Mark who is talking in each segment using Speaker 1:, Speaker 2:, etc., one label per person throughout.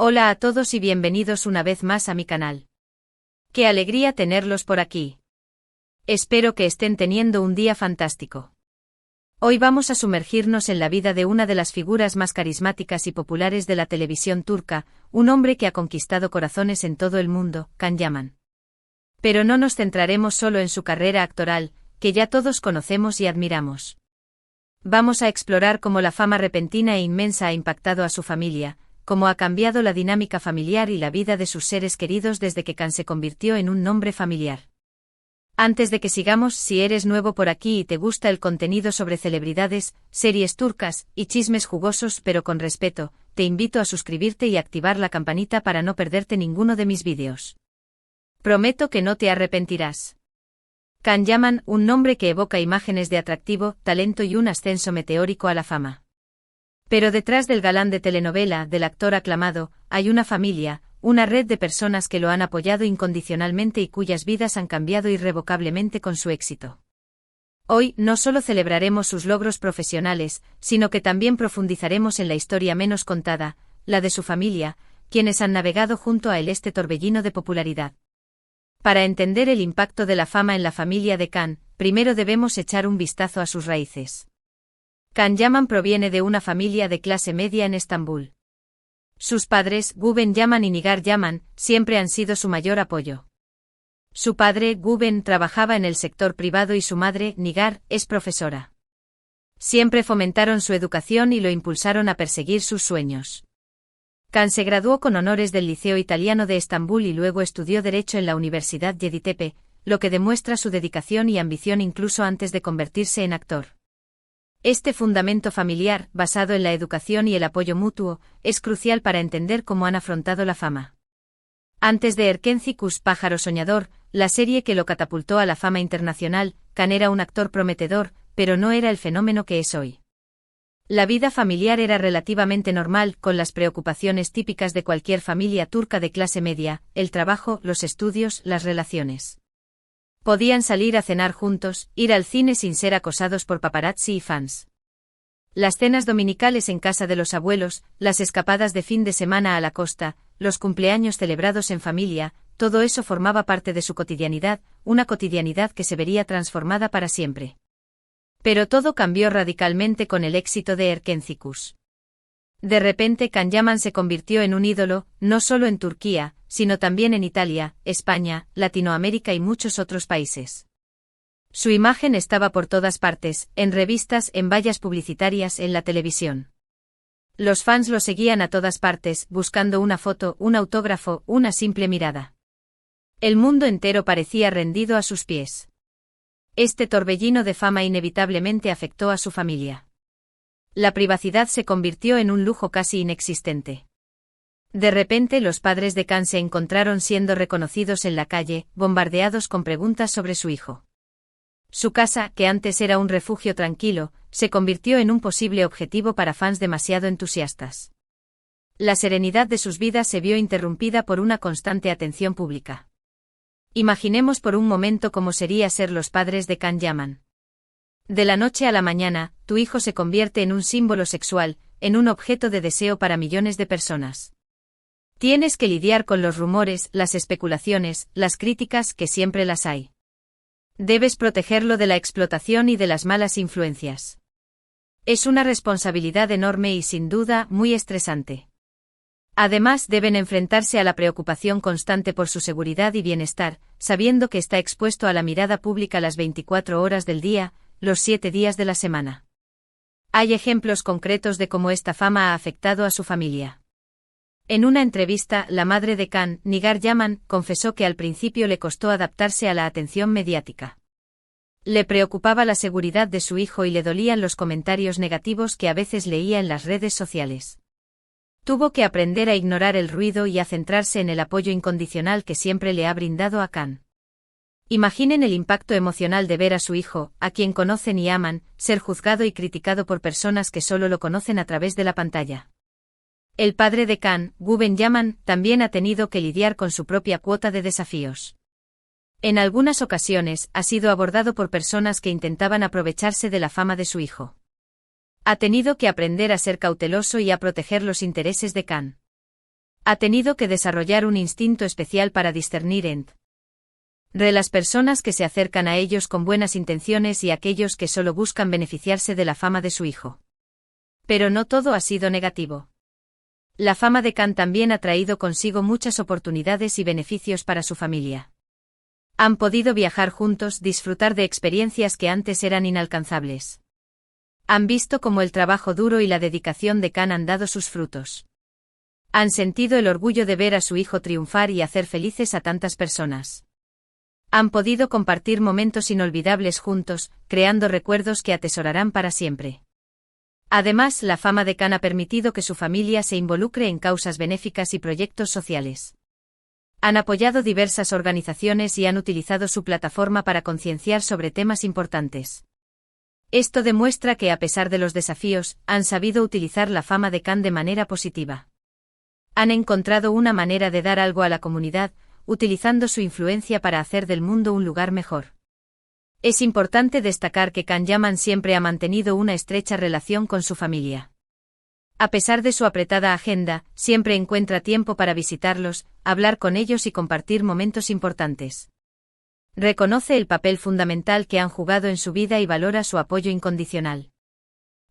Speaker 1: Hola a todos y bienvenidos una vez más a mi canal. ¡Qué alegría tenerlos por aquí! Espero que estén teniendo un día fantástico. Hoy vamos a sumergirnos en la vida de una de las figuras más carismáticas y populares de la televisión turca, un hombre que ha conquistado corazones en todo el mundo, Can Yaman. Pero no nos centraremos solo en su carrera actoral, que ya todos conocemos y admiramos. Vamos a explorar cómo la fama repentina e inmensa ha impactado a su familia, cómo ha cambiado la dinámica familiar y la vida de sus seres queridos desde que Can se convirtió en un nombre familiar. Antes de que sigamos, si eres nuevo por aquí y te gusta el contenido sobre celebridades, series turcas y chismes jugosos pero con respeto, te invito a suscribirte y activar la campanita para no perderte ninguno de mis vídeos. Prometo que no te arrepentirás. Can Yaman, un nombre que evoca imágenes de atractivo, talento y un ascenso meteórico a la fama. Pero detrás del galán de telenovela, del actor aclamado, hay una familia, una red de personas que lo han apoyado incondicionalmente y cuyas vidas han cambiado irrevocablemente con su éxito. Hoy no solo celebraremos sus logros profesionales, sino que también profundizaremos en la historia menos contada, la de su familia, quienes han navegado junto a él este torbellino de popularidad. Para entender el impacto de la fama en la familia de Can, primero debemos echar un vistazo a sus raíces. Can Yaman proviene de una familia de clase media en Estambul. Sus padres, Guven Yaman y Nigar Yaman, siempre han sido su mayor apoyo. Su padre, Guven, trabajaba en el sector privado y su madre, Nigar, es profesora. Siempre fomentaron su educación y lo impulsaron a perseguir sus sueños. Can se graduó con honores del Liceo Italiano de Estambul y luego estudió Derecho en la Universidad Yeditepe, lo que demuestra su dedicación y ambición incluso antes de convertirse en actor. Este fundamento familiar, basado en la educación y el apoyo mutuo, es crucial para entender cómo han afrontado la fama. Antes de Erkencikus Pájaro Soñador, la serie que lo catapultó a la fama internacional, Can era un actor prometedor, pero no era el fenómeno que es hoy. La vida familiar era relativamente normal, con las preocupaciones típicas de cualquier familia turca de clase media, el trabajo, los estudios, las relaciones. Podían salir a cenar juntos, ir al cine sin ser acosados por paparazzi y fans. Las cenas dominicales en casa de los abuelos, las escapadas de fin de semana a la costa, los cumpleaños celebrados en familia, todo eso formaba parte de su cotidianidad, una cotidianidad que se vería transformada para siempre. Pero todo cambió radicalmente con el éxito de Erkencikus. De repente Can Yaman se convirtió en un ídolo, no solo en Turquía, sino también en Italia, España, Latinoamérica y muchos otros países. Su imagen estaba por todas partes, en revistas, en vallas publicitarias, en la televisión. Los fans lo seguían a todas partes, buscando una foto, un autógrafo, una simple mirada. El mundo entero parecía rendido a sus pies. Este torbellino de fama inevitablemente afectó a su familia. La privacidad se convirtió en un lujo casi inexistente. De repente los padres de Can se encontraron siendo reconocidos en la calle, bombardeados con preguntas sobre su hijo. Su casa, que antes era un refugio tranquilo, se convirtió en un posible objetivo para fans demasiado entusiastas. La serenidad de sus vidas se vio interrumpida por una constante atención pública. Imaginemos por un momento cómo sería ser los padres de Can Yaman. De la noche a la mañana, tu hijo se convierte en un símbolo sexual, en un objeto de deseo para millones de personas. Tienes que lidiar con los rumores, las especulaciones, las críticas, que siempre las hay. Debes protegerlo de la explotación y de las malas influencias. Es una responsabilidad enorme y sin duda muy estresante. Además deben enfrentarse a la preocupación constante por su seguridad y bienestar, sabiendo que está expuesto a la mirada pública las 24 horas del día, los 7 días de la semana. Hay ejemplos concretos de cómo esta fama ha afectado a su familia. En una entrevista, la madre de Can, Nigar Yaman, confesó que al principio le costó adaptarse a la atención mediática. Le preocupaba la seguridad de su hijo y le dolían los comentarios negativos que a veces leía en las redes sociales. Tuvo que aprender a ignorar el ruido y a centrarse en el apoyo incondicional que siempre le ha brindado a Can. Imaginen el impacto emocional de ver a su hijo, a quien conocen y aman, ser juzgado y criticado por personas que solo lo conocen a través de la pantalla. El padre de Can, Guven Yaman, también ha tenido que lidiar con su propia cuota de desafíos. En algunas ocasiones, ha sido abordado por personas que intentaban aprovecharse de la fama de su hijo. Ha tenido que aprender a ser cauteloso y a proteger los intereses de Can. Ha tenido que desarrollar un instinto especial para discernir entre las personas que se acercan a ellos con buenas intenciones y aquellos que solo buscan beneficiarse de la fama de su hijo. Pero no todo ha sido negativo. La fama de Khan también ha traído consigo muchas oportunidades y beneficios para su familia. Han podido viajar juntos, disfrutar de experiencias que antes eran inalcanzables. Han visto cómo el trabajo duro y la dedicación de Khan han dado sus frutos. Han sentido el orgullo de ver a su hijo triunfar y hacer felices a tantas personas. Han podido compartir momentos inolvidables juntos, creando recuerdos que atesorarán para siempre. Además, la fama de Khan ha permitido que su familia se involucre en causas benéficas y proyectos sociales. Han apoyado diversas organizaciones y han utilizado su plataforma para concienciar sobre temas importantes. Esto demuestra que, a pesar de los desafíos, han sabido utilizar la fama de Khan de manera positiva. Han encontrado una manera de dar algo a la comunidad, utilizando su influencia para hacer del mundo un lugar mejor. Es importante destacar que Khan Yaman siempre ha mantenido una estrecha relación con su familia. A pesar de su apretada agenda, siempre encuentra tiempo para visitarlos, hablar con ellos y compartir momentos importantes. Reconoce el papel fundamental que han jugado en su vida y valora su apoyo incondicional.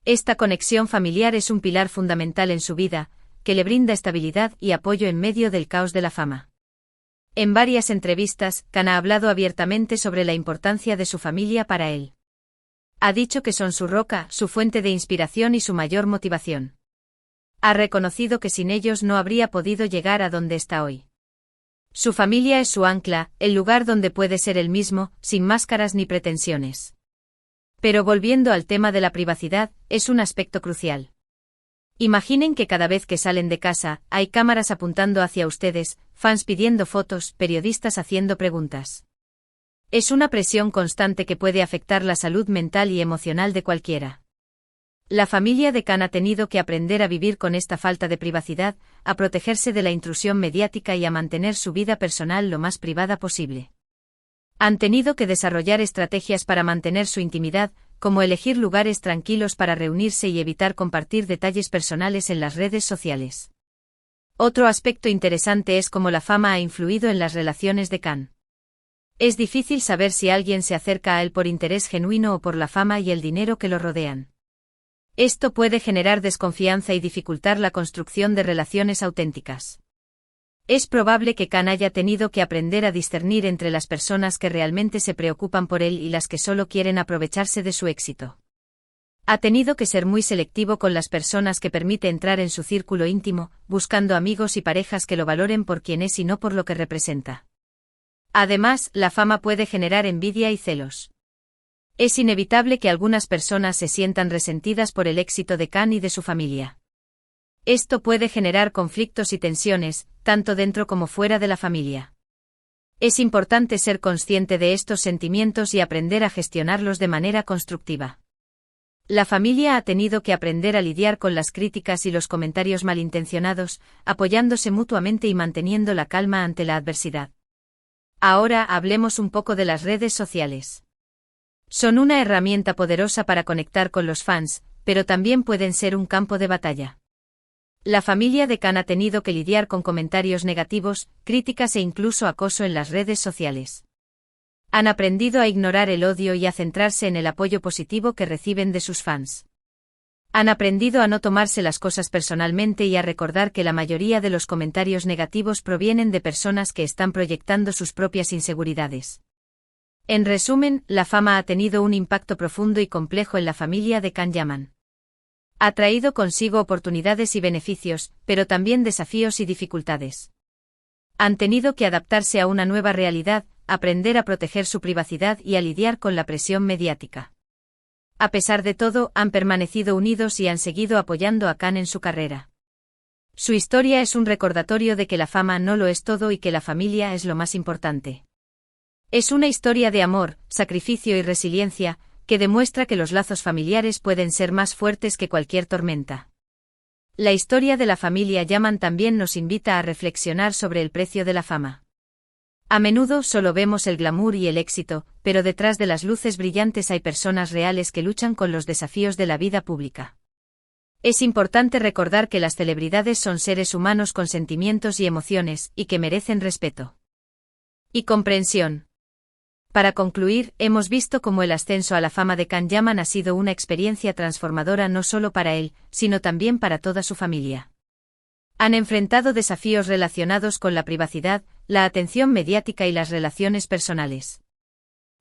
Speaker 1: Esta conexión familiar es un pilar fundamental en su vida, que le brinda estabilidad y apoyo en medio del caos de la fama. En varias entrevistas, Khan ha hablado abiertamente sobre la importancia de su familia para él. Ha dicho que son su roca, su fuente de inspiración y su mayor motivación. Ha reconocido que sin ellos no habría podido llegar a donde está hoy. Su familia es su ancla, el lugar donde puede ser él mismo, sin máscaras ni pretensiones. Pero volviendo al tema de la privacidad, es un aspecto crucial. Imaginen que cada vez que salen de casa, hay cámaras apuntando hacia ustedes, fans pidiendo fotos, periodistas haciendo preguntas. Es una presión constante que puede afectar la salud mental y emocional de cualquiera. La familia de Khan ha tenido que aprender a vivir con esta falta de privacidad, a protegerse de la intrusión mediática y a mantener su vida personal lo más privada posible. Han tenido que desarrollar estrategias para mantener su intimidad, como elegir lugares tranquilos para reunirse y evitar compartir detalles personales en las redes sociales. Otro aspecto interesante es cómo la fama ha influido en las relaciones de Khan. Es difícil saber si alguien se acerca a él por interés genuino o por la fama y el dinero que lo rodean. Esto puede generar desconfianza y dificultar la construcción de relaciones auténticas. Es probable que Khan haya tenido que aprender a discernir entre las personas que realmente se preocupan por él y las que solo quieren aprovecharse de su éxito. Ha tenido que ser muy selectivo con las personas que permite entrar en su círculo íntimo, buscando amigos y parejas que lo valoren por quien es y no por lo que representa. Además, la fama puede generar envidia y celos. Es inevitable que algunas personas se sientan resentidas por el éxito de Khan y de su familia. Esto puede generar conflictos y tensiones, tanto dentro como fuera de la familia. Es importante ser consciente de estos sentimientos y aprender a gestionarlos de manera constructiva. La familia ha tenido que aprender a lidiar con las críticas y los comentarios malintencionados, apoyándose mutuamente y manteniendo la calma ante la adversidad. Ahora hablemos un poco de las redes sociales. Son una herramienta poderosa para conectar con los fans, pero también pueden ser un campo de batalla. La familia de Khan ha tenido que lidiar con comentarios negativos, críticas e incluso acoso en las redes sociales. Han aprendido a ignorar el odio y a centrarse en el apoyo positivo que reciben de sus fans. Han aprendido a no tomarse las cosas personalmente y a recordar que la mayoría de los comentarios negativos provienen de personas que están proyectando sus propias inseguridades. En resumen, la fama ha tenido un impacto profundo y complejo en la familia de Khan Yaman. Ha traído consigo oportunidades y beneficios, pero también desafíos y dificultades. Han tenido que adaptarse a una nueva realidad, aprender a proteger su privacidad y a lidiar con la presión mediática. A pesar de todo, han permanecido unidos y han seguido apoyando a Khan en su carrera. Su historia es un recordatorio de que la fama no lo es todo y que la familia es lo más importante. Es una historia de amor, sacrificio y resiliencia, que demuestra que los lazos familiares pueden ser más fuertes que cualquier tormenta. La historia de la familia Yaman también nos invita a reflexionar sobre el precio de la fama. A menudo solo vemos el glamour y el éxito, pero detrás de las luces brillantes hay personas reales que luchan con los desafíos de la vida pública. Es importante recordar que las celebridades son seres humanos con sentimientos y emociones, y que merecen respeto y comprensión. Para concluir, hemos visto cómo el ascenso a la fama de Can Yaman ha sido una experiencia transformadora no solo para él, sino también para toda su familia. Han enfrentado desafíos relacionados con la privacidad, la atención mediática y las relaciones personales.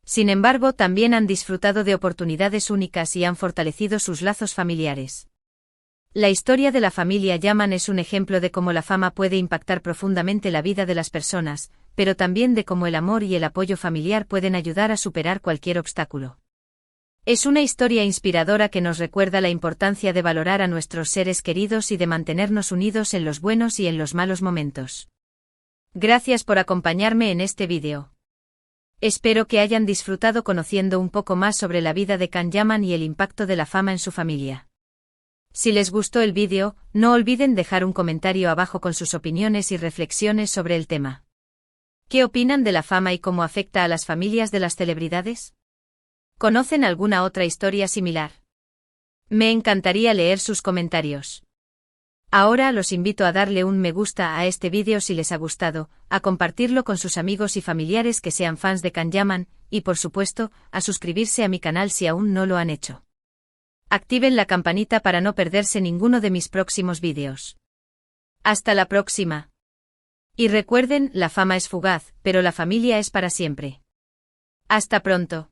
Speaker 1: Sin embargo, también han disfrutado de oportunidades únicas y han fortalecido sus lazos familiares. La historia de la familia Yaman es un ejemplo de cómo la fama puede impactar profundamente la vida de las personas, pero también de cómo el amor y el apoyo familiar pueden ayudar a superar cualquier obstáculo. Es una historia inspiradora que nos recuerda la importancia de valorar a nuestros seres queridos y de mantenernos unidos en los buenos y en los malos momentos. Gracias por acompañarme en este vídeo. Espero que hayan disfrutado conociendo un poco más sobre la vida de Can Yaman y el impacto de la fama en su familia. Si les gustó el vídeo, no olviden dejar un comentario abajo con sus opiniones y reflexiones sobre el tema. ¿Qué opinan de la fama y cómo afecta a las familias de las celebridades? ¿Conocen alguna otra historia similar? Me encantaría leer sus comentarios. Ahora los invito a darle un me gusta a este vídeo si les ha gustado, a compartirlo con sus amigos y familiares que sean fans de Can Yaman, y por supuesto, a suscribirse a mi canal si aún no lo han hecho. Activen la campanita para no perderse ninguno de mis próximos vídeos. Hasta la próxima. Y recuerden, la fama es fugaz, pero la familia es para siempre. Hasta pronto.